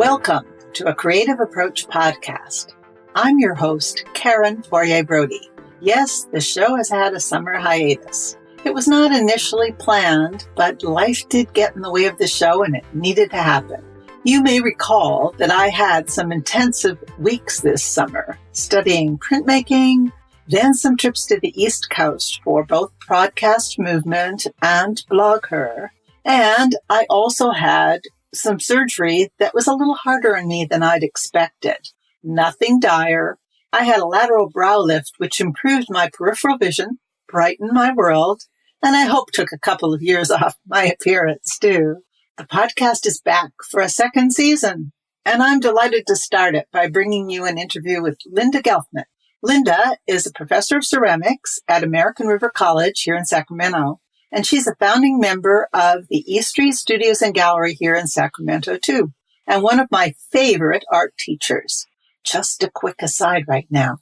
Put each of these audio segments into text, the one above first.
Welcome to a Creative Approach podcast. I'm your host, Karen Poirier-Brody. Yes, the show has had a summer hiatus. It was not initially planned, but life did get in the way of the show and it needed to happen. You may recall that I had some intensive weeks this summer, studying printmaking, then some trips to the East Coast for both Podcast Movement and Blog Her. And I also had some surgery that was a little harder on me than I'd expected. Nothing dire. I had a lateral brow lift, which improved my peripheral vision, brightened my world, and I hope took a couple of years off my appearance too. The podcast is back for a second season, and I'm delighted to start it by bringing you an interview with Linda Gelfman. Linda is a professor of ceramics at American River College here in Sacramento, and she's a founding member of the Eastry Studios and Gallery here in Sacramento, too, and one of my favorite art teachers. Just a quick aside right now,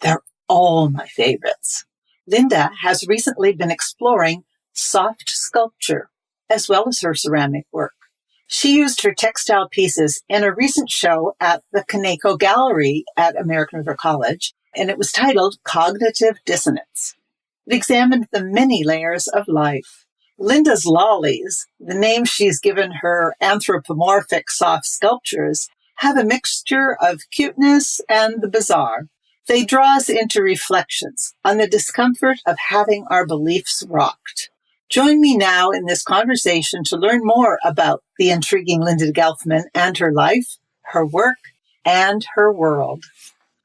they're all my favorites. Linda has recently been exploring soft sculpture, as well as her ceramic work. She used her textile pieces in a recent show at the Kaneko Gallery at American River College, and it was titled Cognitive Dissonance. It examined the many layers of life. Linda's Lollies, the name she's given her anthropomorphic soft sculptures, have a mixture of cuteness and the bizarre. They draw us into reflections on the discomfort of having our beliefs rocked. Join me now in this conversation to learn more about the intriguing Linda Gelfman and her life, her work, and her world.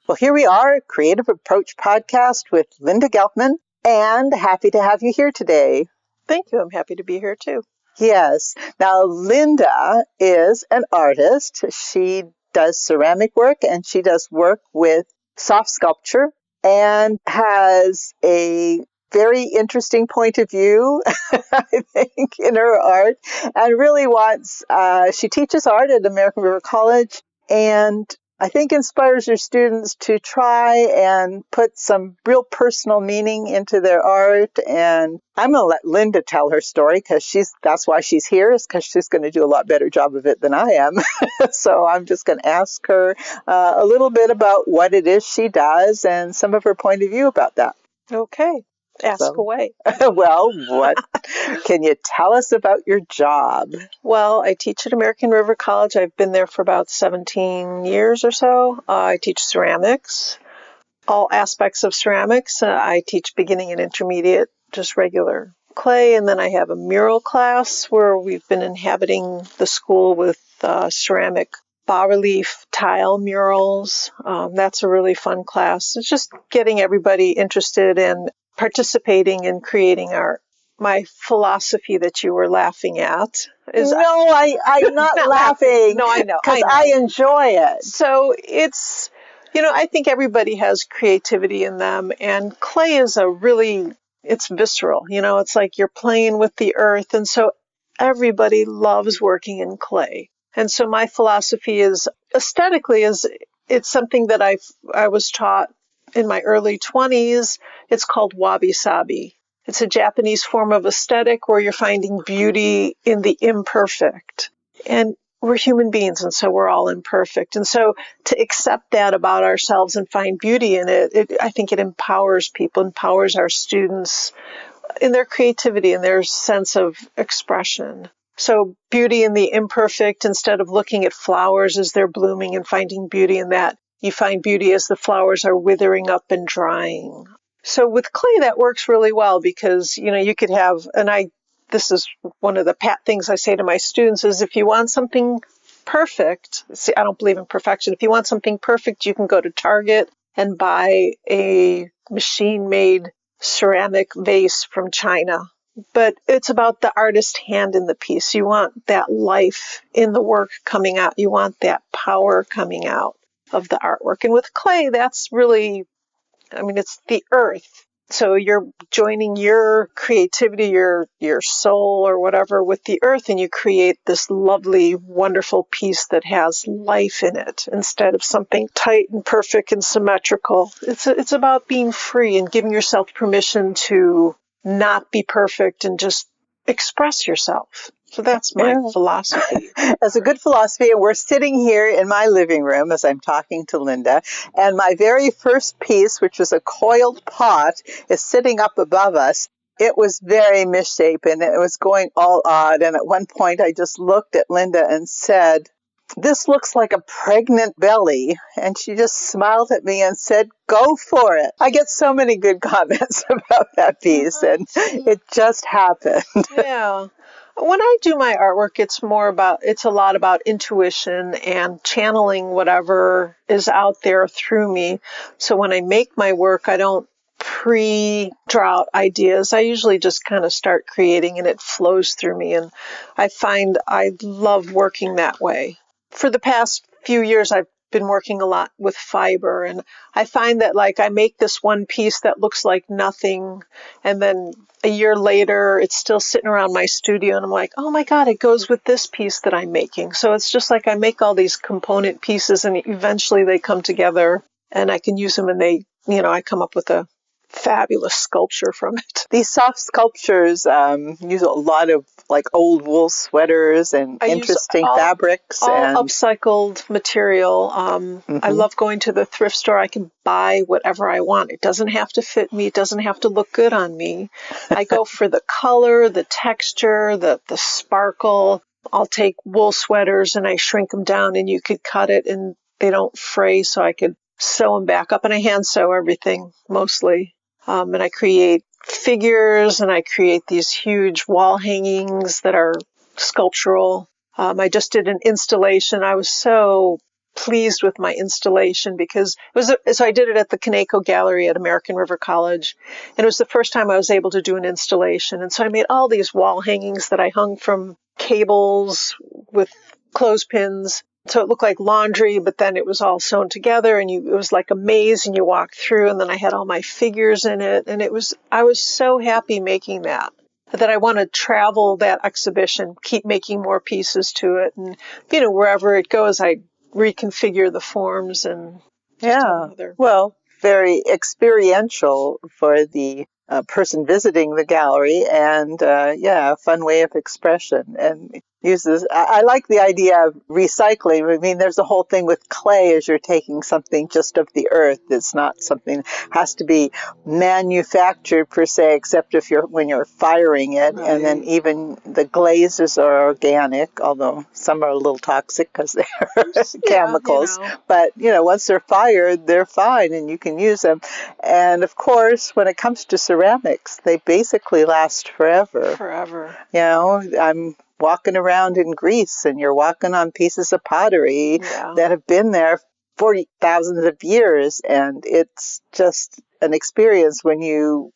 Well, here we are, Creative Approach Podcast with Linda Gelfman. And happy to have you here today. Thank you. I'm happy to be here too. Yes. Now, Linda is an artist. She does ceramic work and she does work with soft sculpture and has a very interesting point of view, I think, in her art, and really she teaches art at American River College and I think inspires her students to try and put some real personal meaning into their art. And I'm going to let Linda tell her story because that's why she's here, is because she's going to do a lot better job of it than I am. So I'm just going to ask her a little bit about what it is she does and some of her point of view about that. Okay. Ask away. Well, what can you tell us about your job? Well, I teach at American River College. I've been there for about 17 years or so. I teach ceramics, all aspects of ceramics. I teach beginning and intermediate, just regular clay. And then I have a mural class where we've been inhabiting the school with ceramic bas-relief tile murals. That's a really fun class. It's just getting everybody interested in participating in creating art. My philosophy that you were laughing at is... No, I'm not laughing. No, I know. Because I enjoy it. So it's, I think everybody has creativity in them, and clay is it's visceral. It's like you're playing with the earth, and so everybody loves working in clay. And so my philosophy is, aesthetically, it's something that I was taught in my early 20s. It's called Wabi Sabi. It's a Japanese form of aesthetic where you're finding beauty in the imperfect. And we're human beings, and so we're all imperfect. And so to accept that about ourselves and find beauty in it, I think it empowers people, empowers our students in their creativity and their sense of expression. So beauty in the imperfect, instead of looking at flowers as they're blooming and finding beauty in that, you find beauty as the flowers are withering up and drying. So with clay, that works really well because, you could have, this is one of the things I say to my students is if you want something perfect, see, I don't believe in perfection. If you want something perfect, you can go to Target and buy a machine-made ceramic vase from China. But it's about the artist hand in the piece. You want that life in the work coming out. You want that power coming out of the artwork. And with clay, that's really, it's the earth. So you're joining your creativity, your soul or whatever with the earth, and you create this lovely, wonderful piece that has life in it instead of something tight and perfect and symmetrical. It's about being free and giving yourself permission to not be perfect and just express yourself. So that's my philosophy. That's a good philosophy. And we're sitting here in my living room as I'm talking to Linda. And my very first piece, which was a coiled pot, is sitting up above us. It was very misshapen. It was going all odd. And at one point, I just looked at Linda and said, "This looks like a pregnant belly." And she just smiled at me and said, "Go for it." I get so many good comments about that piece, and it just happened. Yeah. When I do my artwork, it's a lot about intuition and channeling whatever is out there through me. So when I make my work, I don't pre-draw out ideas. I usually just kind of start creating and it flows through me. And I find I love working that way. For the past few years, I've been working a lot with fiber, and I find that like I make this one piece that looks like nothing, and then a year later it's still sitting around my studio and I'm like, oh my God, it goes with this piece that I'm making. So it's just like I make all these component pieces and eventually they come together and I can use them, and I come up with a fabulous sculpture from it. These soft sculptures use a lot of like old wool sweaters and interesting fabrics. All upcycled material. I love going to the thrift store. I can buy whatever I want. It doesn't have to fit me. It doesn't have to look good on me. I go for the color, the texture, the sparkle. I'll take wool sweaters and I shrink them down, and you could cut it and they don't fray, so I could sew them back up. And I hand sew everything mostly. And I create figures, and I create these huge wall hangings that are sculptural. I just did an installation. I was so pleased with my installation because so I did it at the Kaneko Gallery at American River College, and it was the first time I was able to do an installation. And so I made all these wall hangings that I hung from cables with clothespins. So it looked like laundry, but then it was all sewn together, and it was like a maze, and you walked through, and then I had all my figures in it, and I was so happy making that I want to travel that exhibition, keep making more pieces to it, and wherever it goes, I reconfigure the forms and well, very experiential for the person visiting the gallery, and a fun way of expression. And I like the idea of recycling. I mean, there's a whole thing with clay as you're taking something just of the earth. It's not something that has to be manufactured per se, except when you're firing it. Right. And then even the glazes are organic, although some are a little toxic because they're chemicals. But, once they're fired, they're fine and you can use them. And of course, when it comes to ceramics, they basically last forever. Forever. I'm walking around in Greece, and you're walking on pieces of pottery that have been there for thousands of years, and it's just an experience when you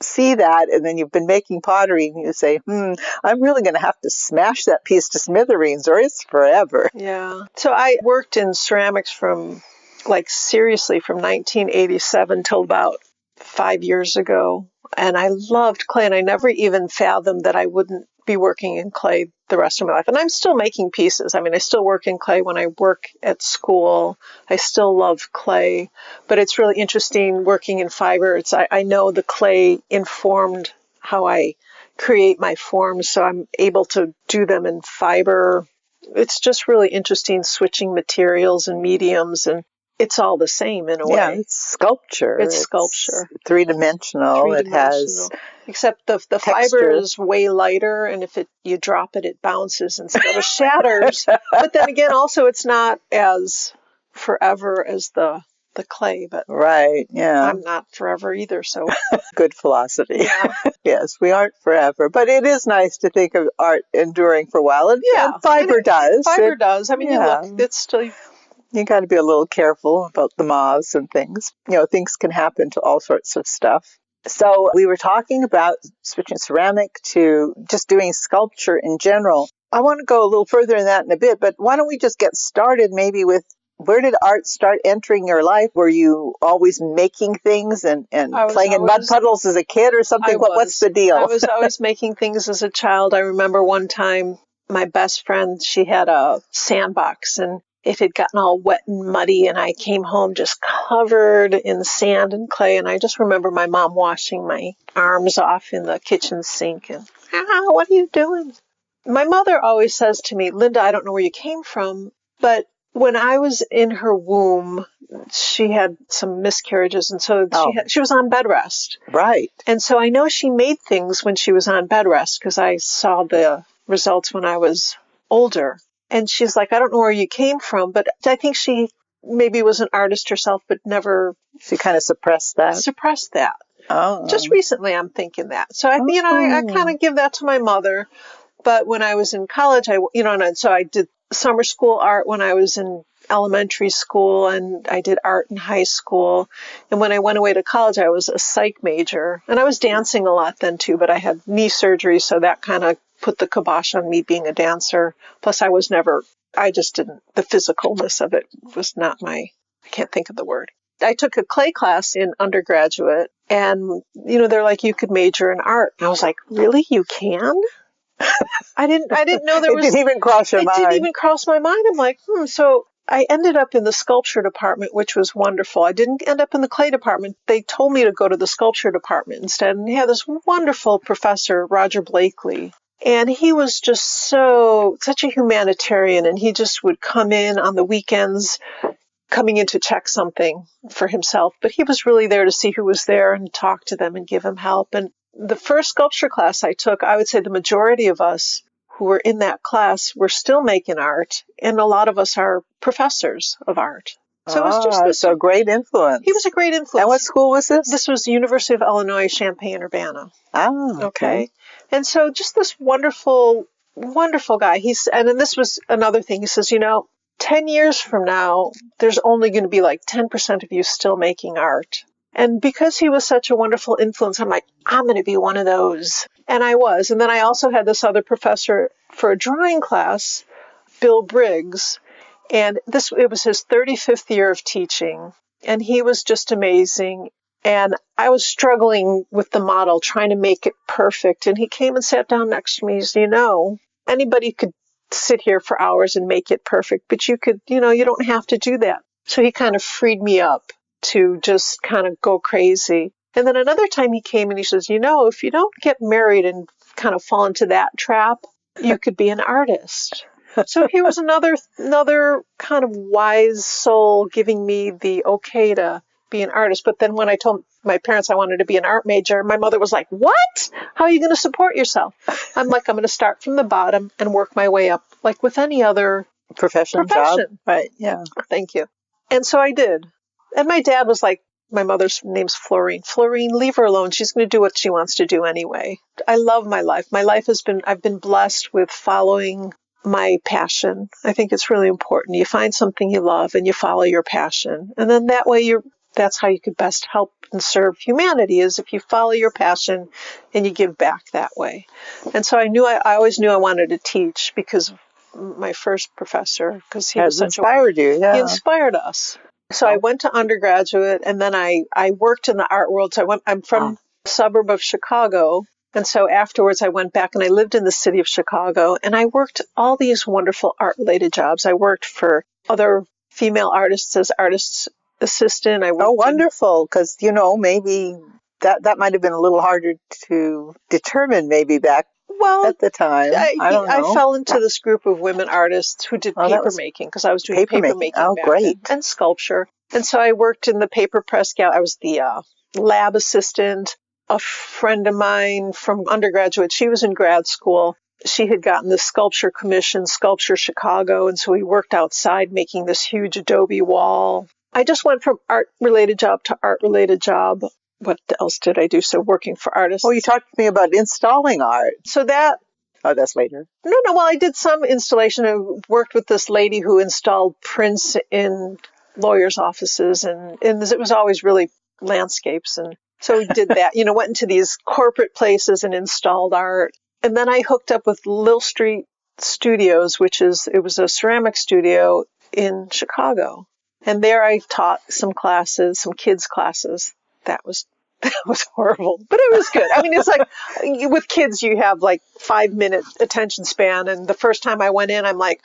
see that, and then you've been making pottery and you say, I'm really going to have to smash that piece to smithereens or it's forever. Yeah. So I worked in ceramics from 1987 till about 5 years ago, and I loved clay, and I never even fathomed that I wouldn't be working in clay the rest of my life. And I'm still making pieces. I mean, I still work in clay when I work at school. I still love clay, but it's really interesting working in fiber. I know the clay informed how I create my forms, so I'm able to do them in fiber. It's just really interesting switching materials and mediums, and it's all the same in a way. Yeah, it's sculpture. It's sculpture. Three-dimensional. It has except the fiber is way lighter, and if you drop it, it bounces instead of shatters. But then again, also it's not as forever as the clay. But right, yeah, I'm not forever either. So good philosophy. Yeah. Yes, we aren't forever, but it is nice to think of art enduring for a while. And fiber does. Fiber does. I mean, look, it's still. You got to be a little careful about the moths and things. Things can happen to all sorts of stuff. So we were talking about switching ceramic to just doing sculpture in general. I want to go a little further in that in a bit, but why don't we just get started maybe with where did art start entering your life? Were you always making things and playing in mud puddles as a kid or something? What's the deal? I was always making things as a child. I remember one time my best friend, she had a sandbox, and it had gotten all wet and muddy, and I came home just covered in sand and clay. And I just remember my mom washing my arms off in the kitchen sink. And, what are you doing? My mother always says to me, Linda, I don't know where you came from, but when I was in her womb, she had some miscarriages, and so she was on bed rest. Right. And so I know she made things when she was on bed rest because I saw the results when I was older. And she's like, I don't know where you came from, but I think she maybe was an artist herself, but never... She kind of suppressed that? Suppressed that. Oh. Just recently I'm thinking that. So, I kind of give that to my mother. But when I was in college, so I did summer school art when I was in elementary school, and I did art in high school. And when I went away to college, I was a psych major. And I was dancing a lot then, too, but I had knee surgery, so that kind of put the kibosh on me being a dancer. Plus, the physicalness of it was not I can't think of the word. I took a clay class in undergraduate, and, they're like, you could major in art. And I was like, really? You can? I didn't know there was... It didn't even cross your mind. It didn't even cross my mind. I'm like, So I ended up in the sculpture department, which was wonderful. I didn't end up in the clay department. They told me to go to the sculpture department instead. And he had this wonderful professor, Roger Blakely. And he was just such a humanitarian. And he just would come in on the weekends, coming in to check something for himself. But he was really there to see who was there and talk to them and give them help. And the first sculpture class I took, I would say the majority of us who were in that class were still making art, and a lot of us are professors of art. So it was just a great influence. He was a great influence. And what school was this? This was the University of Illinois, Champaign-Urbana. Oh, okay. And so just this wonderful, wonderful guy. And then this was another thing. He says, 10 years from now, there's only going to be like 10% of you still making art. And because he was such a wonderful influence, I'm like, I'm going to be one of those. And I was. And then I also had this other professor for a drawing class, Bill Briggs. And it was his 35th year of teaching. And he was just amazing. And I was struggling with the model, trying to make it perfect. And he came and sat down next to me. He said, anybody could sit here for hours and make it perfect, but you could, you don't have to do that. So he kind of freed me up to just kind of go crazy. And then another time he came and he says, if you don't get married and kind of fall into that trap, you could be an artist. So he was another kind of wise soul giving me the okay to be an artist. But then when I told my parents I wanted to be an art major, my mother was like, what? How are you going to support yourself? I'm like, I'm going to start from the bottom and work my way up, like with any other profession. Job. Right, yeah. Thank you. And so I did. And my dad was like, my mother's name's Florine. Florine, leave her alone. She's going to do what she wants to do anyway. I love my life. My life I've been blessed with following my passion. I think it's really important. You find something you love and you follow your passion. And then that way that's how you could best help and serve humanity, is if you follow your passion and you give back that way. And so I always knew I wanted to teach because of my first professor, because he was inspired you. Yeah. He inspired us. So I went to undergraduate, and then I worked in the art world. So I'm from a suburb of Chicago. And so afterwards I went back and I lived in the city of Chicago, and I worked all these wonderful art-related jobs. I worked for other female artists as artist assistant. Wonderful. Because, maybe that might have been a little harder to determine maybe back at the time. I don't know. I fell into this group of women artists who did paper making, because I was doing paper making back then, and sculpture. And so I worked in the paper press gallery. I was the lab assistant. A friend of mine from undergraduate, she was in grad school. She had gotten the sculpture commission, Sculpture Chicago, and so we worked outside making this huge adobe wall. I just went from art-related job to art-related job. What else did I do? So working for artists. Oh, you talked to me about installing art. So that... Oh, that's later. No. Well, I did some installation. I worked with this lady who installed prints in lawyers' offices, and it was always really landscapes. And so we did that, went into these corporate places and installed art. And then I hooked up with Lil Street Studios, it was a ceramic studio in Chicago. And there I taught some classes, some kids' classes. That was horrible, but it was good. I mean, it's like with kids, you have like 5-minute attention span. And the first time I went in, I'm like,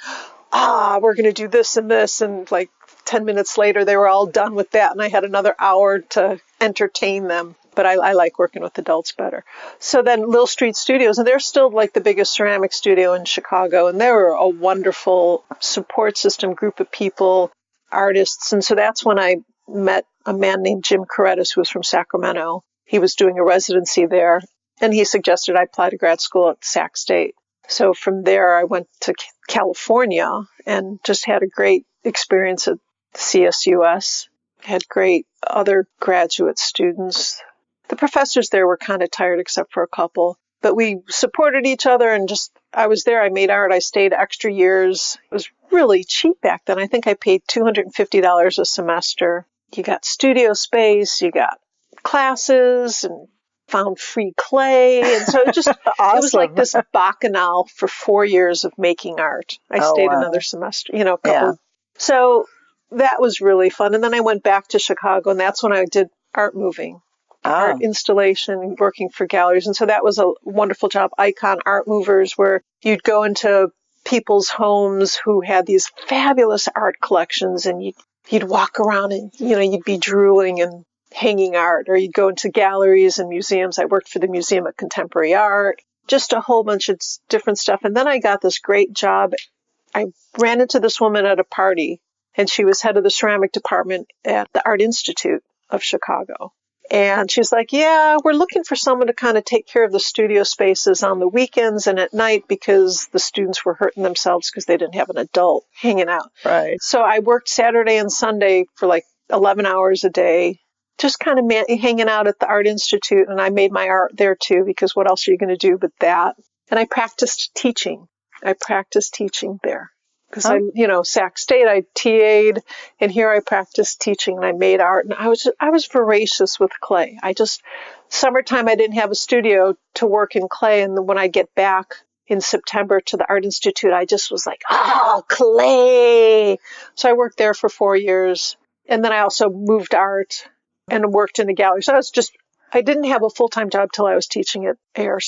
we're going to do this and this. And like 10 minutes later, they were all done with that. And I had another hour to entertain them. But I like working with adults better. So then Lil Street Studios, and they're still like the biggest ceramic studio in Chicago. And they were a wonderful support system group of people, artists. And so that's when I met a man named Jim Correttis, who was from Sacramento. He was doing a residency there. And he suggested I apply to grad school at Sac State. So from there, I went to California and just had a great experience at CSUS. Had great other graduate students. The professors there were kind of tired except for a couple, but we supported each other and I was there, I made art, I stayed extra years. It was really cheap back then. I think I paid $250 a semester. You got studio space, you got classes, and found free clay. And so it just, Awesome. It was like this bacchanal for 4 years of making art. I stayed another semester, a couple. Yeah. So that was really fun. And then I went back to Chicago, and that's when I did art moving. Art installation, working for galleries. And so that was a wonderful job. Icon art movers, where you'd go into people's homes who had these fabulous art collections, and you'd walk around and, you'd be drooling and hanging art, or you'd go into galleries and museums. I worked for the Museum of Contemporary Art, just a whole bunch of different stuff. And then I got this great job. I ran into this woman at a party, and she was head of the ceramic department at the Art Institute of Chicago. And she's like, yeah, we're looking for someone to kind of take care of the studio spaces on the weekends and at night, because the students were hurting themselves because they didn't have an adult hanging out. Right. So I worked Saturday and Sunday for like 11 hours a day, just kind of hanging out at the Art Institute. And I made my art there too, because what else are you going to do but that? And I practiced teaching. There. Because Sac State, I TA'd, and here I practiced teaching, and I made art, and I was voracious with clay. Summertime, I didn't have a studio to work in clay, and when I get back in September to the Art Institute, I just was like, clay! So I worked there for 4 years, and then I also moved art and worked in a gallery. So I didn't have a full-time job till I was teaching at ARC.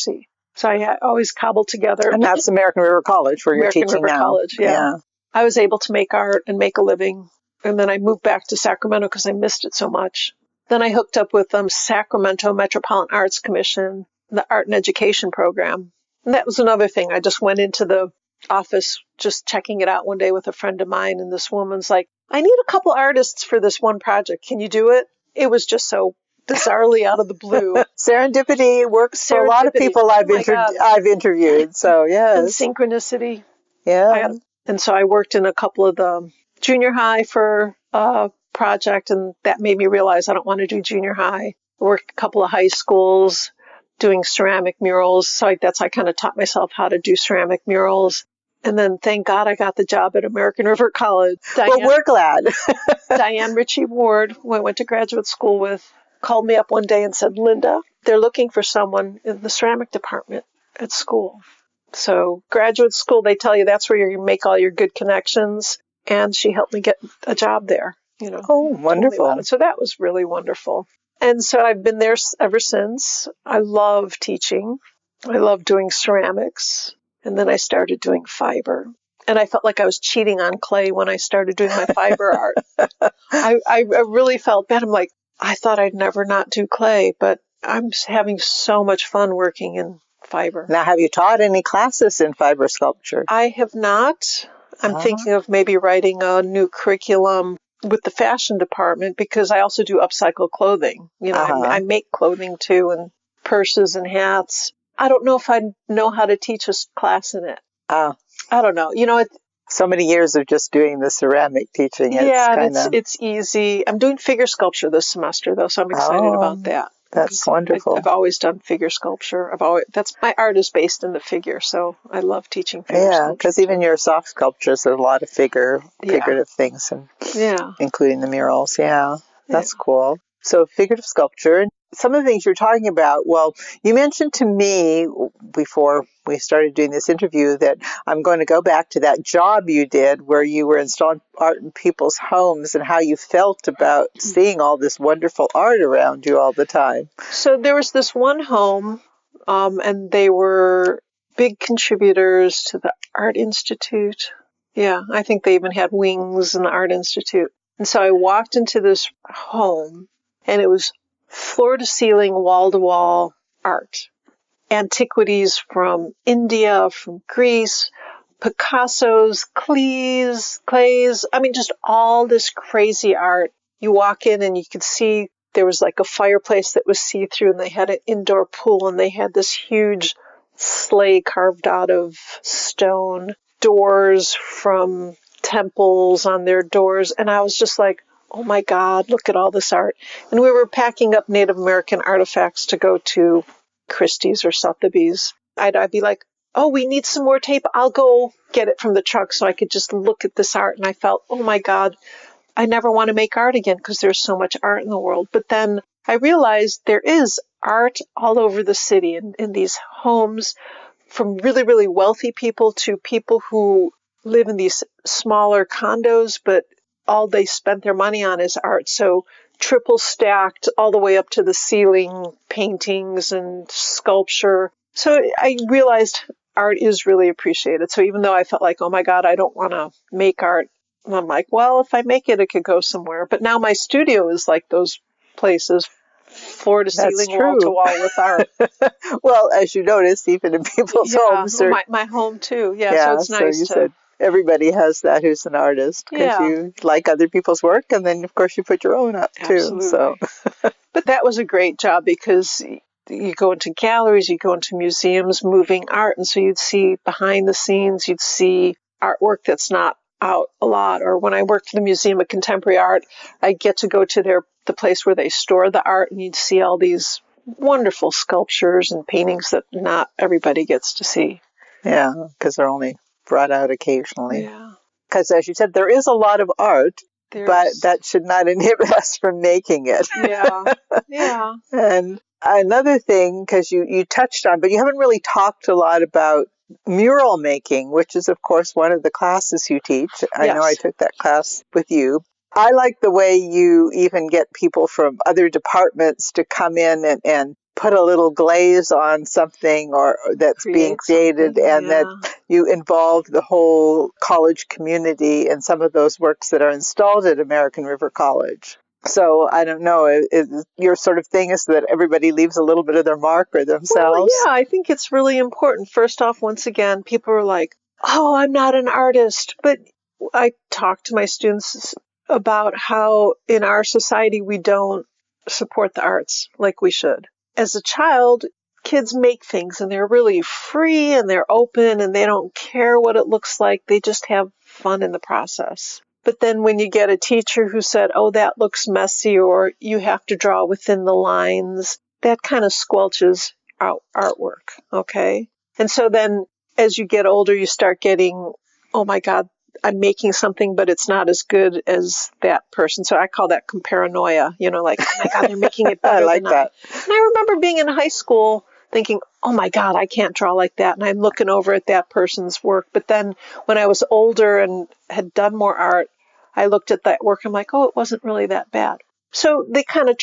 So I always cobbled together. And that's American River College, where you're teaching River now. College, yeah. I was able to make art and make a living. And then I moved back to Sacramento because I missed it so much. Then I hooked up with Sacramento Metropolitan Arts Commission, the Art and Education Program. And that was another thing. I just went into the office just checking it out one day with a friend of mine. And this woman's like, I need a couple artists for this one project. Can you do it? It was just so bizarrely out of the blue. Serendipity works for a lot of people I've interviewed. So, yes. And synchronicity. Yeah. And so I worked in a couple of the junior high for a project, and that made me realize I don't want to do junior high. I worked a couple of high schools doing ceramic murals. So I kind of taught myself how to do ceramic murals. And then, thank God, I got the job at American River College. Well, we're glad. Diane Ritchie Ward, who I went to graduate school with, called me up one day and said, Linda, they're looking for someone in the ceramic department at school. So graduate school, they tell you that's where you make all your good connections. And she helped me get a job there. Oh, wonderful. So that was really wonderful. And so I've been there ever since. I love teaching. I love doing ceramics. And then I started doing fiber. And I felt like I was cheating on clay when I started doing my fiber art. I really felt bad. I'm like, I thought I'd never not do clay, but I'm having so much fun working in fiber. Now, have you taught any classes in fiber sculpture? I have not. I'm thinking of maybe writing a new curriculum with the fashion department, because I also do upcycled clothing. I make clothing too, and purses and hats. I don't know if I know how to teach a class in it. I don't know. So many years of just doing the ceramic teaching. It's easy. I'm doing figure sculpture this semester, though, so I'm excited about that. That's wonderful. I've always done figure sculpture. My art is based in the figure, so I love teaching figure sculpture. Yeah, because even your soft sculptures, there's a lot of figurative things, and including the murals. Yeah, that's cool. So figurative sculpture. Some of the things you're talking about, well, you mentioned to me before we started doing this interview that I'm going to go back to that job you did where you were installing art in people's homes and how you felt about seeing all this wonderful art around you all the time. So there was this one home, and they were big contributors to the Art Institute Yeah, I think they even had wings in the Art Institute. And so I walked into this home, and it was floor to ceiling, wall to wall art. Antiquities from India, from Greece, Picasso's, clays. I mean, just all this crazy art. You walk in and you could see there was like a fireplace that was see-through, and they had an indoor pool, and they had this huge sleigh carved out of stone, doors from temples on their doors. And I was just like, oh my God, look at all this art. And we were packing up Native American artifacts to go to Christie's or Sotheby's. I'd be like, oh, we need some more tape. I'll go get it from the truck so I could just look at this art. And I felt, oh my God, I never want to make art again because there's so much art in the world. But then I realized there is art all over the city in these homes, from really, really wealthy people to people who live in these smaller condos, but all they spent their money on is art. So triple stacked all the way up to the ceiling, paintings and sculpture. So I realized art is really appreciated. So even though I felt like, oh my God, I don't want to make art, I'm like, well, if I make it, it could go somewhere. But now my studio is like those places, floor to ceiling, wall to wall with art. Well, as you notice, even in people's homes. Well, my home too. Yeah, so it's nice. So you said everybody has that who's an artist, because you like other people's work, and then of course you put your own up too. Absolutely. So, but that was a great job, because you go into galleries, you go into museums, moving art, and so you'd see behind the scenes, you'd see artwork that's not out a lot. Or when I worked for the Museum of Contemporary Art, I get to go to the place where they store the art, and you'd see all these wonderful sculptures and paintings that not everybody gets to see. Yeah, because they're only brought out occasionally. Yeah. Because as you said, there is a lot of art, but that should not inhibit us from making it. Yeah. And another thing, because you touched on, but you haven't really talked a lot about mural making, which is, of course, one of the classes you teach. I know I took that class with you. I like the way you even get people from other departments to come in and put a little glaze on something or that's being created, and that you involve the whole college community in some of those works that are installed at American River College. So I don't know, your sort of thing is that everybody leaves a little bit of their mark or themselves? Well, yeah, I think it's really important. First off, once again, people are like, oh, I'm not an artist. But I talk to my students about how in our society we don't support the arts like we should. As a child, kids make things, and they're really free and they're open and they don't care what it looks like. They just have fun in the process. But then when you get a teacher who said, oh, that looks messy, or you have to draw within the lines, that kind of squelches out artwork, okay? And so then as you get older, you start getting, oh my God, I'm making something, but it's not as good as that person. So I call that comparanoia, like, oh my God, they're making it better than I. And I remember being in high school thinking, oh my God, I can't draw like that. And I'm looking over at that person's work. But then when I was older and had done more art, I looked at that work. I'm like, oh, it wasn't really that bad. So they kind of,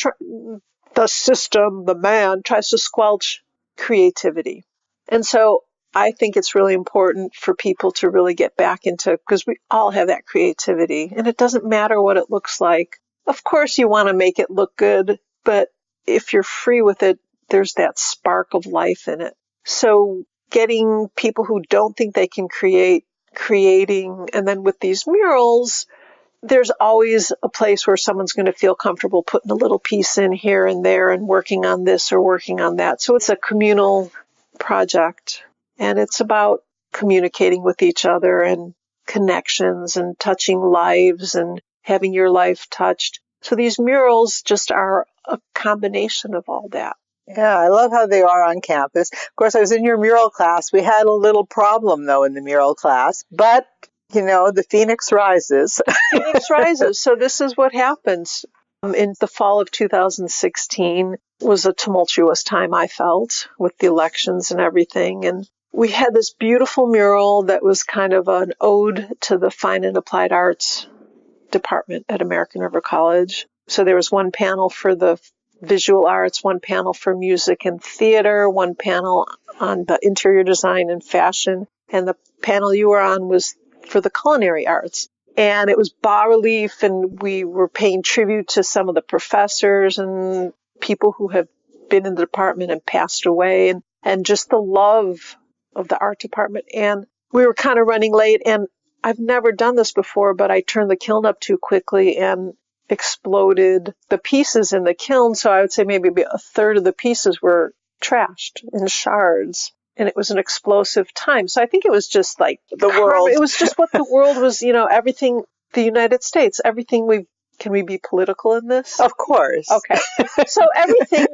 the system, the man tries to squelch creativity. And so I think it's really important for people to really get back into, because we all have that creativity, and it doesn't matter what it looks like. Of course, you want to make it look good, but if you're free with it, there's that spark of life in it. So getting people who don't think they can creating, and then with these murals, there's always a place where someone's going to feel comfortable putting a little piece in here and there and working on this or working on that. So it's a communal project, and it's about communicating with each other and connections and touching lives and having your life touched. So these murals just are a combination of all that. Yeah, I love how they are on campus. Of course, I was in your mural class. We had a little problem, though, in the mural class, but the phoenix rises. Phoenix rises. So this is what happens. In the fall of 2016 was a tumultuous time, I felt, with the elections and everything. And we had this beautiful mural that was kind of an ode to the fine and applied arts department at American River College. So there was one panel for the visual arts, one panel for music and theater, one panel on the interior design and fashion. And the panel you were on was for the culinary arts. And it was bas-relief, and we were paying tribute to some of the professors and people who have been in the department and passed away, and just the love of the art department. And we were kind of running late, and I've never done this before, but I turned the kiln up too quickly and exploded the pieces in the kiln. So I would say maybe a third of the pieces were trashed in shards. And it was an explosive time. So I think it was just like the world. It was just what the world was, everything, the United States, everything can we be political in this? Of course. Okay. So everything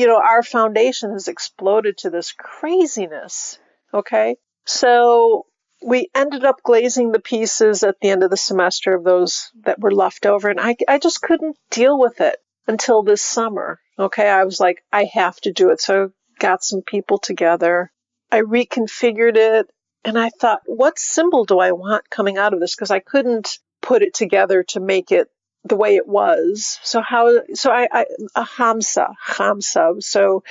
our foundation has exploded to this craziness. Okay. So we ended up glazing the pieces at the end of the semester of those that were left over. And I just couldn't deal with it until this summer. Okay. I was like, I have to do it. So got some people together. I reconfigured it, and I thought, what symbol do I want coming out of this? Because I couldn't put it together to make it the way it was. So a Hamsa. So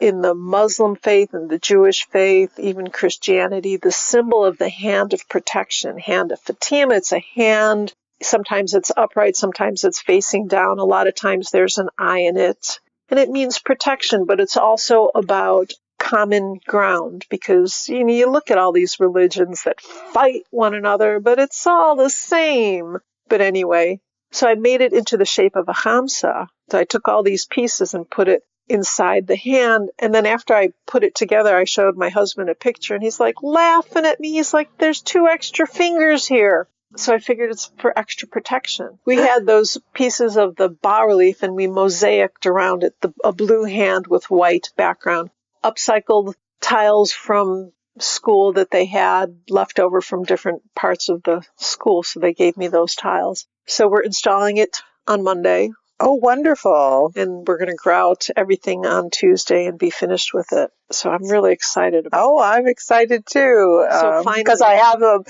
in the Muslim faith and the Jewish faith, even Christianity, the symbol of the hand of protection, hand of Fatima, it's a hand. Sometimes it's upright, sometimes it's facing down. A lot of times there's an eye in it. And it means protection, but it's also about common ground, because you look at all these religions that fight one another, but it's all the same. But anyway, so I made it into the shape of a Hamsa. So I took all these pieces and put it inside the hand. And then after I put it together, I showed my husband a picture, and he's like laughing at me. He's like, there's 2 extra fingers here. So I figured it's for extra protection. We had those pieces of the bas-relief, and we mosaicked around it a blue hand with white background. Upcycled tiles from school that they had left over from different parts of the school, so they gave me those tiles. So we're installing it on Monday. Oh, wonderful. And we're going to grout everything on Tuesday and be finished with it. So I'm really excited about it. Oh, I'm excited too. So finally, because I have a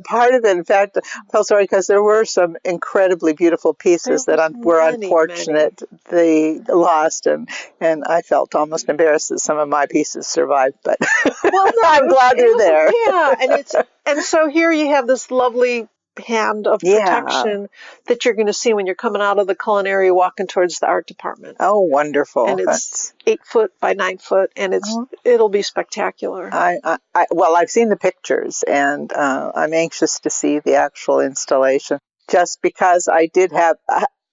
part of it. In fact, I felt sorry because there were some incredibly beautiful pieces that were unfortunate they lost, and I felt almost embarrassed that some of my pieces survived. But well, no, I'm glad they're there. Yeah, and so here you have this lovely hand of protection that you're going to see when you're coming out of the culinary walking towards the art department. Oh, wonderful. And it's 8 foot by 9 foot, and it'll be spectacular. Well, I've seen the pictures, and I'm anxious to see the actual installation, just because I did have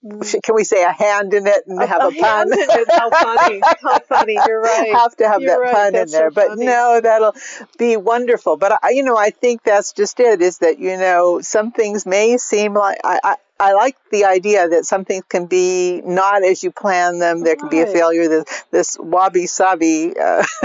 can we say a hand in it and have a pun? Hand in it. How funny. How funny. You're right. Have to have that pun in there. So but funny. No, that'll be wonderful. But I think that's just it, is that, some things may seem like, I like the idea that some things can be not as you plan them. There can be a failure. This Wabi Sabi.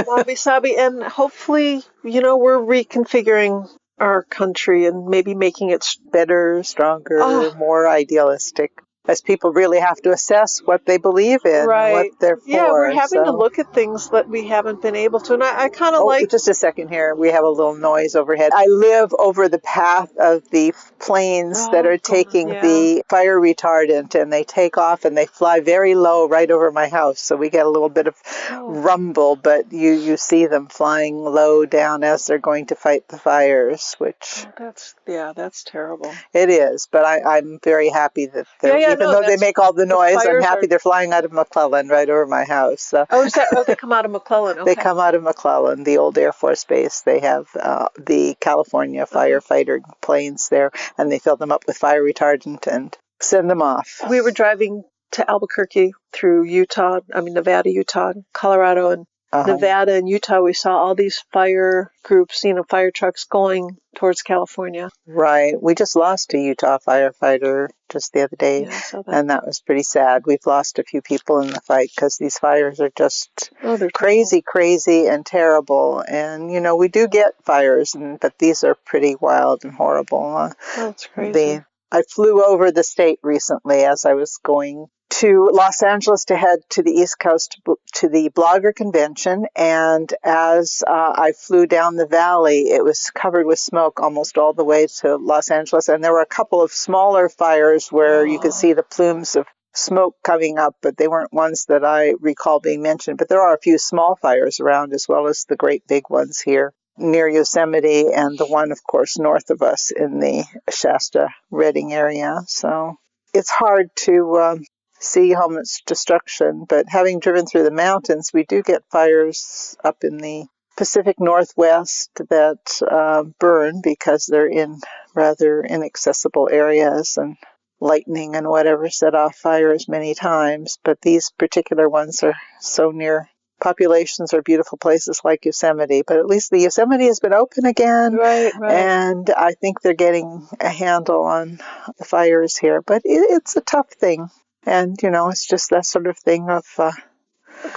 Wabi Sabi. And hopefully, we're reconfiguring our country and maybe making it better, stronger, more idealistic. As people really have to assess what they believe in, what they're for. Yeah, we're having to look at things that we haven't been able to. And I kind of like... Just a second here. We have a little noise overhead. I live over the path of the planes that are taking the fire retardant, and they take off and they fly very low right over my house. So we get a little bit of rumble, but you see them flying low down as they're going to fight the fires, which... that's terrible. It is, but I'm very happy that they're... Even though they make all the noise, I'm happy they're flying out of McClellan right over my house. They come out of McClellan. Okay. They come out of McClellan, the old Air Force Base. They have the California firefighter planes there, and they fill them up with fire retardant and send them off. We were driving to Albuquerque through Nevada, Utah, Colorado, and Nevada and Utah. We saw all these fire groups, fire trucks going towards California. Right. We just lost a Utah firefighter just the other day, and that was pretty sad. We've lost a few people in the fight because these fires are just crazy and terrible. And, we do get fires, but these are pretty wild and horrible. That's crazy. I flew over the state recently as I was going to Los Angeles to head to the East Coast to the blogger convention, and as I flew down the valley, it was covered with smoke almost all the way to Los Angeles, and there were a couple of smaller fires where you could see the plumes of smoke coming up, but they weren't ones that I recall being mentioned. But there are a few small fires around as well as the great big ones here. near Yosemite, and the one, of course, north of us in the Shasta Redding area. So it's hard to see how much destruction, but having driven through the mountains, we do get fires up in the Pacific Northwest that burn because they're in rather inaccessible areas, and lightning and whatever set off fires many times. But these particular ones are so near populations or beautiful places like Yosemite. But at least the Yosemite has been open again. Right. And I think they're getting a handle on the fires here. But it's a tough thing. And, it's just that sort of thing of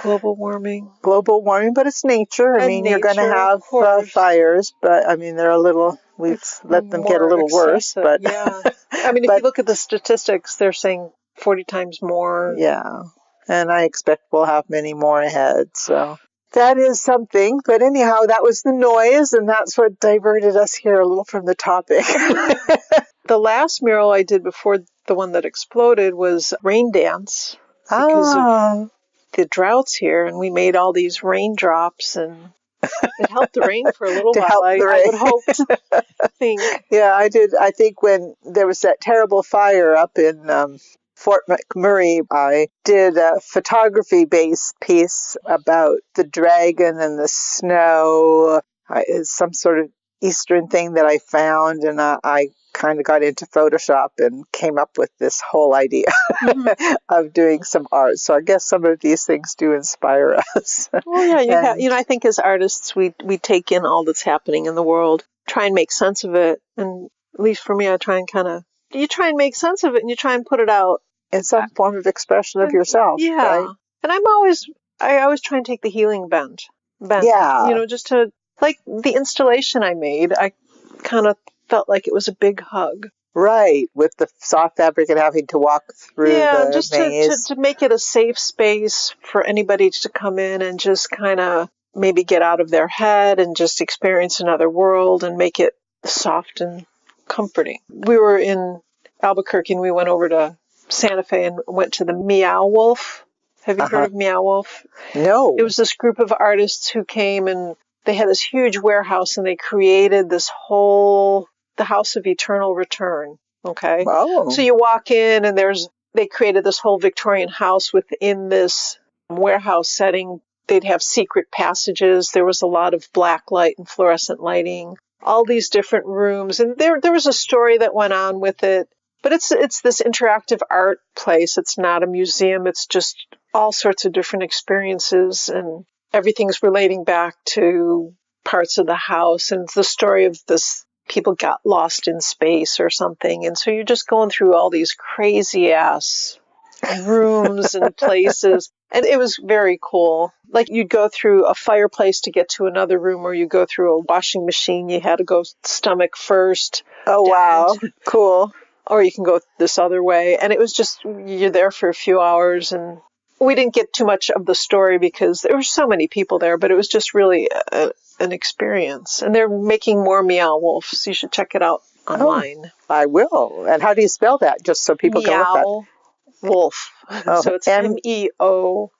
Global warming, but it's nature. I mean, you're going to have fires, but I mean, we've let them get a little worse. But yeah. I mean, if you look at the statistics, they're saying 40 times more. Yeah. And I expect we'll have many more ahead. So that is something. But anyhow, that was the noise, and that's what diverted us here a little from the topic. The last mural I did before the one that exploded was rain dance because of the droughts here, and we made all these raindrops, and it helped the rain for a little while. I would hope to think. Yeah, I did. I think when there was that terrible fire up in Fort McMurray, I did a photography-based piece about the dragon and the snow. It's some sort of Eastern thing that I found, and I kind of got into Photoshop and came up with this whole idea of doing some art. So I guess some of these things do inspire us. Well, yeah, I think as artists, we take in all that's happening in the world, try and make sense of it. And at least for me, I try and you try and make sense of it, and you try and put it out in some form of expression of yourself. Yeah. Right? And I always try and take the healing bent. Yeah. Just to, like the installation I made, I kind of felt like it was a big hug. Right, with the soft fabric and having to walk through the just maze. to make it a safe space for anybody to come in and just kind of maybe get out of their head and just experience another world and make it soft and comforting. We were in Albuquerque and we went over to Santa Fe and went to the Meow Wolf. Have you heard of Meow Wolf? No. It was this group of artists who came and they had this huge warehouse and they created the House of Eternal Return. Okay. Oh. So you walk in and they created this whole Victorian house within this warehouse setting. They'd have secret passages. There was a lot of black light and fluorescent lighting, all these different rooms. And there was a story that went on with it. But it's this interactive art place. It's not a museum. It's just all sorts of different experiences, and everything's relating back to parts of the house. And it's the story of this people got lost in space or something. And so you're just going through all these crazy ass rooms and places. And it was very cool. Like you'd go through a fireplace to get to another room, or you go through a washing machine. You had to go stomach first. Oh, wow. Cool. Or you can go this other way. And it was just, you're there for a few hours. And we didn't get too much of the story because there were so many people there, but it was just really an experience. And they're making more Meow Wolves. You should check it out online. Oh, I will. And how do you spell that? Just so people can look Meow Wolf. Oh, so it's MEOW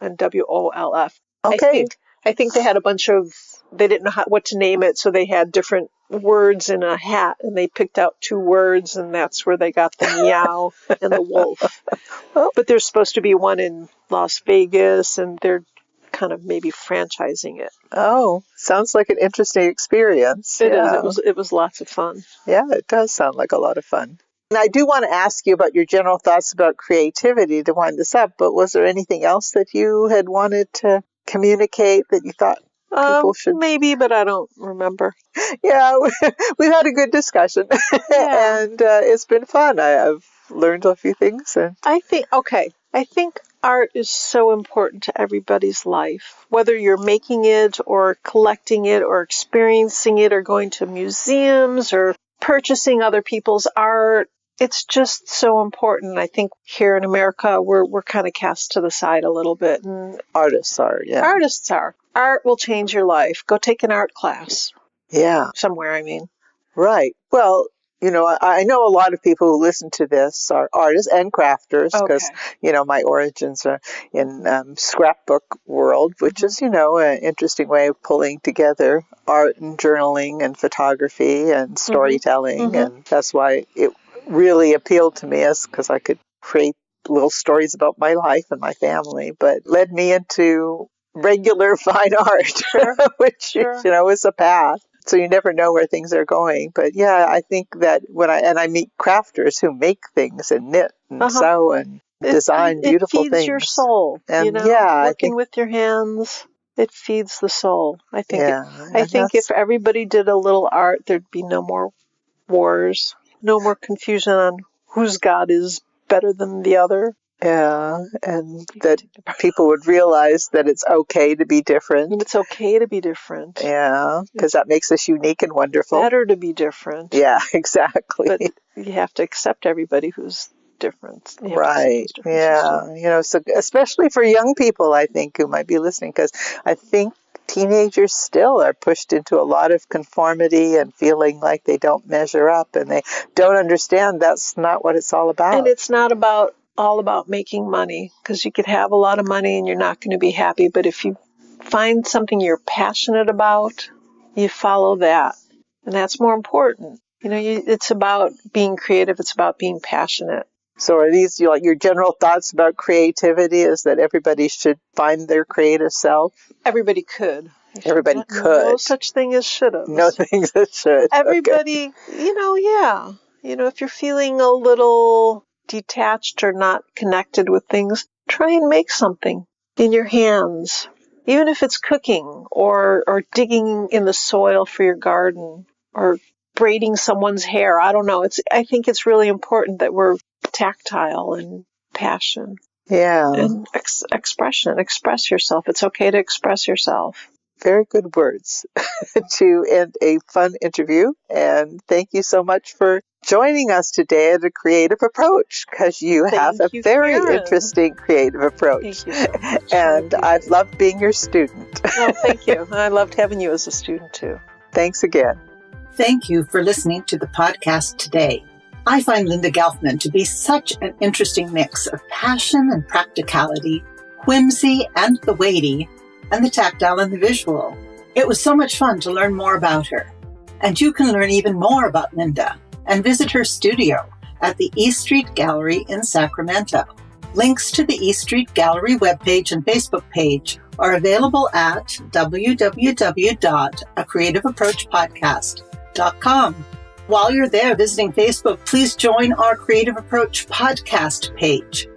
and WOLF. Okay. I think they had a bunch of, they didn't know what to name it, so they had different words in a hat, and they picked out 2 words, and that's where they got the meow and the wolf. But there's supposed to be one in Las Vegas, and they're kind of maybe franchising it. Oh, sounds like an interesting experience. It is. It was lots of fun. Yeah, it does sound like a lot of fun. And I do want to ask you about your general thoughts about creativity to wind this up, but was there anything else that you had wanted to communicate that you thought people should? Maybe, but I don't remember. Yeah, we've had a good discussion, and it's been fun. I've learned a few things. And I think art is so important to everybody's life, whether you're making it or collecting it or experiencing it or going to museums or purchasing other people's art. It's just so important. I think here in America, we're kind of cast to the side a little bit. And artists are, yeah. Artists are. Art will change your life. Go take an art class. Yeah. Somewhere, I mean. Right. Well, I know a lot of people who listen to this are artists and crafters because, my origins are in scrapbook world, which is, an interesting way of pulling together art and journaling and photography and storytelling. And that's why it really appealed to me, is because I could create little stories about my life and my family, but led me into regular fine art, which, is a path. So you never know where things are going. But yeah, I think that when I meet crafters who make things and knit and sew and design beautiful things. It feeds your soul. And working with your hands, it feeds the soul. I think if everybody did a little art, there'd be no more wars, no more confusion on whose God is better than the other. Yeah, and that people would realize that it's okay to be different. And it's okay to be different. Yeah, because that makes us unique and wonderful. Better to be different. Yeah, exactly. But you have to accept everybody who's different. Right. Yeah. So especially for young people, I think, who might be listening, because I think teenagers still are pushed into a lot of conformity and feeling like they don't measure up, and they don't understand that's not what it's all about. And it's not all about making money, because you could have a lot of money and you're not going to be happy. But if you find something you're passionate about, you follow that. And that's more important. It's about being creative. It's about being passionate. So are these your general thoughts about creativity, is that everybody should find their creative self? Everybody could. Everybody could. No such thing as should have. No things that should. Everybody, if you're feeling a little detached or not connected with things, try and make something in your hands. Even if it's cooking or digging in the soil for your garden or braiding someone's hair. I don't know. I think it's really important that we're tactile and passion. Yeah. And expression. Express yourself. It's okay to express yourself. Very good words to end a fun interview. And thank you so much for joining us today at A Creative Approach, because you have a very interesting creative approach. Thank you so much. And I've loved being your student. Oh, thank you. I loved having you as a student too. Thanks again. Thank you for listening to the podcast today. I find Linda Gelfman to be such an interesting mix of passion and practicality, whimsy and the weighty, and the tactile and the visual. It was so much fun to learn more about her. And you can learn even more about Linda and visit her studio at the E Street Gallery in Sacramento. Links to the E Street Gallery webpage and Facebook page are available at www.acreativeapproachpodcast.com. While you're there visiting Facebook, please join our Creative Approach podcast page.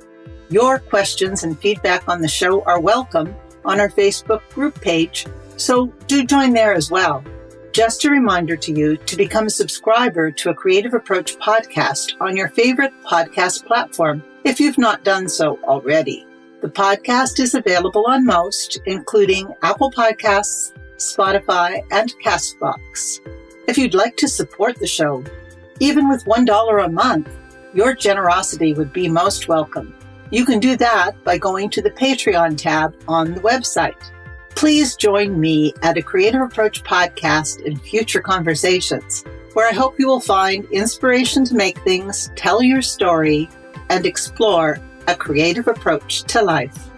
Your questions and feedback on the show are welcome on our Facebook group page, so do join there as well. Just a reminder to you to become a subscriber to A Creative Approach podcast on your favorite podcast platform if you've not done so already. The podcast is available on most, including Apple Podcasts, Spotify, and Castbox. If you'd like to support the show, even with $1 a month, your generosity would be most welcome. You can do that by going to the Patreon tab on the website. Please join me at A Creative Approach podcast in future conversations, where I hope you will find inspiration to make things, tell your story, and explore a creative approach to life.